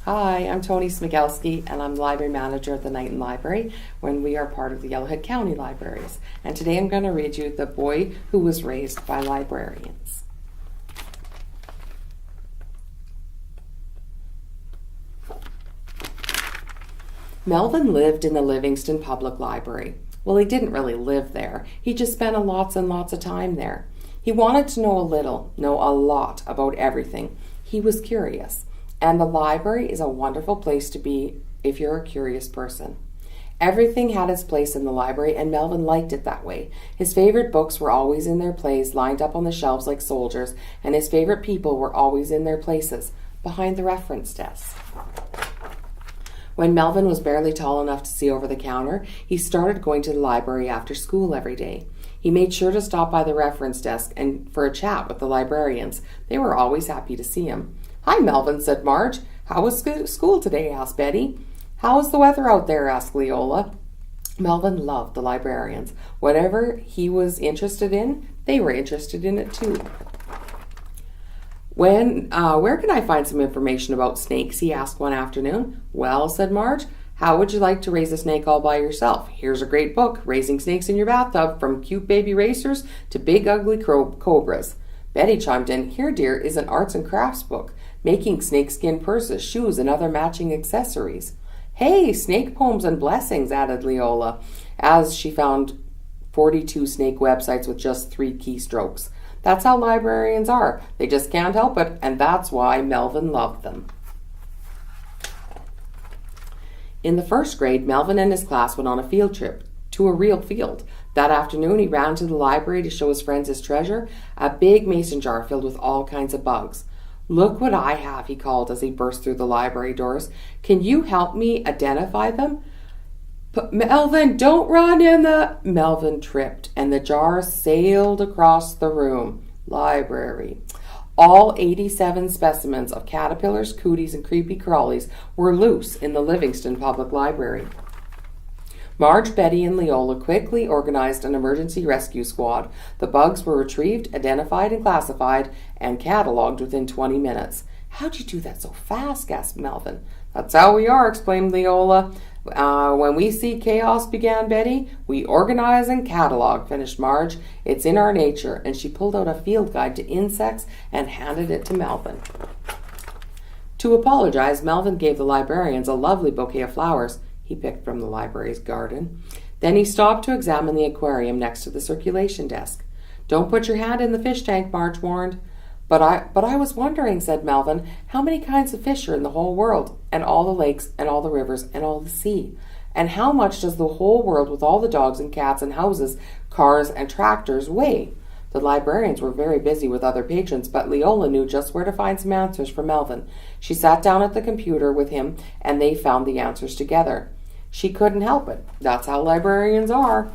Hi, I'm Toni Smigelski, and I'm the library manager at the Niton Library when we are part of the Yellowhead County Libraries. And today I'm going to read you The Boy Who Was Raised by Librarians. Melvin lived in the Livingston Public Library. Well, he didn't really live there. He just spent lots and lots of time there. He wanted to know a lot about everything. He was curious. And the library is a wonderful place to be if you're a curious person. Everything had its place in the library, and Melvin liked it that way. His favorite books were always in their place, lined up on the shelves like soldiers, and his favorite people were always in their places, behind the reference desk. When Melvin was barely tall enough to see over the counter, he started going to the library after school every day. He made sure to stop by the reference desk and for a chat with the librarians. They were always happy to see him. "Hi, Melvin," said Marge. "How was school today?" asked Betty. "How is the weather out there?" asked Leola. Melvin loved the librarians. Whatever he was interested in, they were interested in it too. Where can I find some information about snakes?" he asked one afternoon. "Well," said Marge, "how would you like to raise a snake all by yourself? Here's a great book, Raising Snakes in Your Bathtub, from cute baby racers to big ugly cobras." Betty chimed in, "Here, dear, is an arts and crafts book, making snakeskin purses, shoes, and other matching accessories." "Hey, snake poems and blessings," added Leola, as she found 42 snake websites with just 3 keystrokes. That's how librarians are. They just can't help it, and that's why Melvin loved them. In the first grade, Melvin and his class went on a field trip to a real field. That afternoon, he ran to the library to show his friends his treasure, a big mason jar filled with all kinds of bugs. "Look what I have," he called as he burst through the library doors. "Can you help me identify them?" "Melvin, don't run in the..." Melvin tripped, and the jar sailed across the room. Library. All 87 specimens of caterpillars, cooties, and creepy crawlies were loose in the Livingston Public Library. Marge, Betty, and Leola quickly organized an emergency rescue squad. The bugs were retrieved, identified, and classified, and cataloged within 20 minutes. "How'd you do that so fast?" gasped Melvin. "That's how we are," explained Leola. "When we see chaos," began Betty. "We organize and catalog," finished Marge. "It's in our nature," and she pulled out a field guide to insects and handed it to Melvin. To apologize, Melvin gave the librarians a lovely bouquet of flowers he picked from the library's garden. Then he stopped to examine the aquarium next to the circulation desk. "Don't put your hand in the fish tank," Marge warned. But I was wondering," said Melvin, "how many kinds of fish are in the whole world, and all the lakes, and all the rivers, and all the sea? And how much does the whole world with all the dogs and cats and houses, cars and tractors weigh?" The librarians were very busy with other patrons, but Leola knew just where to find some answers for Melvin. She sat down at the computer with him, and they found the answers together. She couldn't help it. That's how librarians are.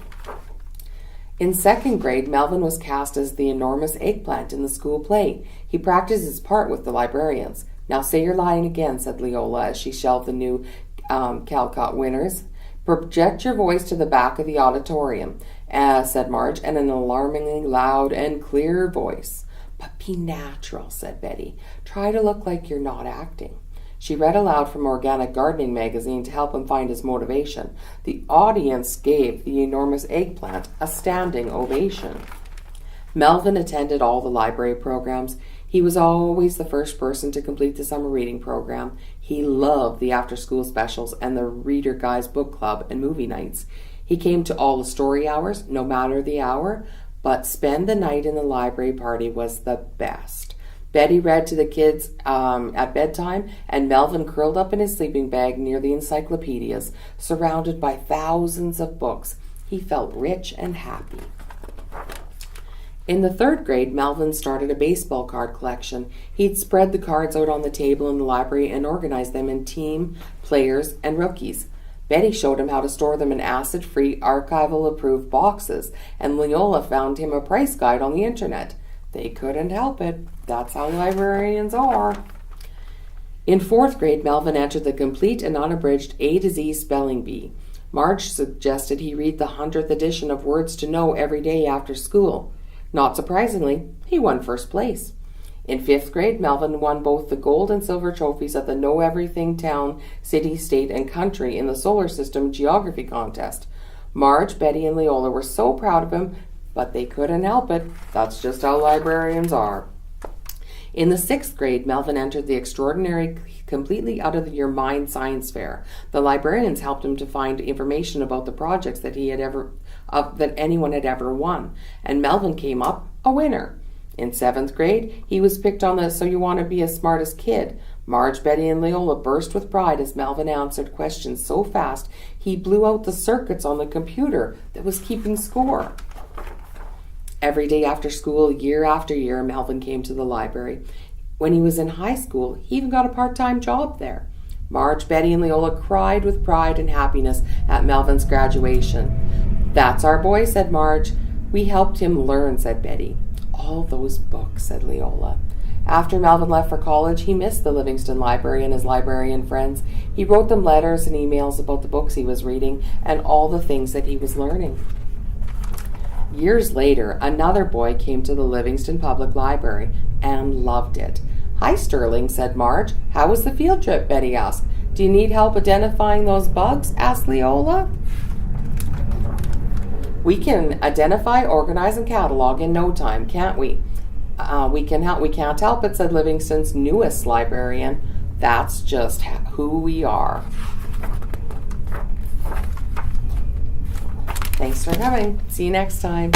In second grade, Melvin was cast as the enormous eggplant in the school play. He practiced his part with the librarians. "Now say your line again," said Leola as she shelved the new Caldecott winners. "Project your voice to the back of the auditorium," said Marge, in an alarmingly loud and clear voice. "But be natural," said Betty. "Try to look like you're not acting." She read aloud from Organic Gardening magazine to help him find his motivation. The audience gave the enormous eggplant a standing ovation. Melvin attended all the library programs. He was always the first person to complete the summer reading program. He loved the after-school specials and the Reader Guys book club and movie nights. He came to all the story hours, no matter the hour, but spend the night in the library party was the best. Betty read to the kids at bedtime, and Melvin curled up in his sleeping bag near the encyclopedias, surrounded by thousands of books. He felt rich and happy. In the third grade, Melvin started a baseball card collection. He'd spread the cards out on the table in the library and organized them in team, players, and rookies. Betty showed him how to store them in acid-free, archival-approved boxes, and Leola found him a price guide on the internet. They couldn't help it. That's how librarians are. In fourth grade, Melvin entered the complete and unabridged A to Z spelling bee. Marge suggested he read the 100th edition of Words to Know every day after school. Not surprisingly, he won first place. In 5th grade, Melvin won both the gold and silver trophies at the Know Everything Town, City, State, and Country in the Solar System Geography Contest. Marge, Betty, and Leola were so proud of him, but they couldn't help it. That's just how librarians are. In the 6th grade, Melvin entered the extraordinary, completely out-of-your-mind science fair. The librarians helped him to find information about the projects that that anyone had ever won, and Melvin came up a winner. In 7th grade, he was picked on the So You Want to Be as Smart as Kid. Marge, Betty, and Leola burst with pride as Melvin answered questions so fast he blew out the circuits on the computer that was keeping score. Every day after school, year after year, Melvin came to the library. When he was in high school, he even got a part-time job there. Marge, Betty, and Leola cried with pride and happiness at Melvin's graduation. "That's our boy," said Marge. "We helped him learn," said Betty. "All those books," said Leola. After Melvin left for college, he missed the Livingston Library and his librarian friends. He wrote them letters and emails about the books he was reading and all the things that he was learning. Years later, another boy came to the Livingston Public Library and loved it. "Hi, Sterling," said Marge. "How was the field trip?" Betty asked. "Do you need help identifying those bugs?" asked Leola. "We can identify, organize, and catalog in no time, can't we?" We can't help it," said Livingston's newest librarian. "That's just who we are." Thanks for coming. See you next time.